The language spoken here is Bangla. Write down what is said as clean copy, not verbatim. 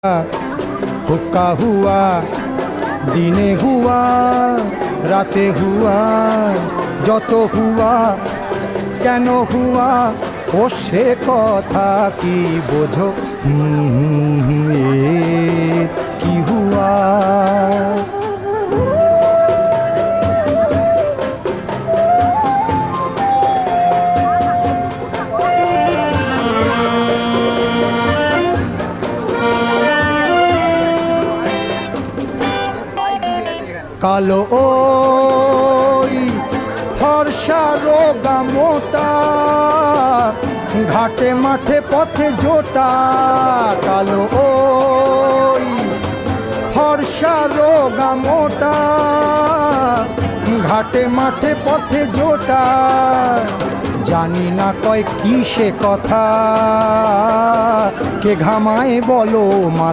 हुक्का हुआ, दिने हुआ, राते हुआ, যত हुआ কেন हुआ ও সে কথা কি বোঝো কি हुआ। কালো ওই ফর্সা রোগা মোটা, ঘাটে মাঠে পথে জোটা। কালো ওই ফর্সা রোগা মোটা, ঘাটে মাঠে পথে জোটা। জানি না কয় কি সে কথা, কে ঘামায় বলো মা।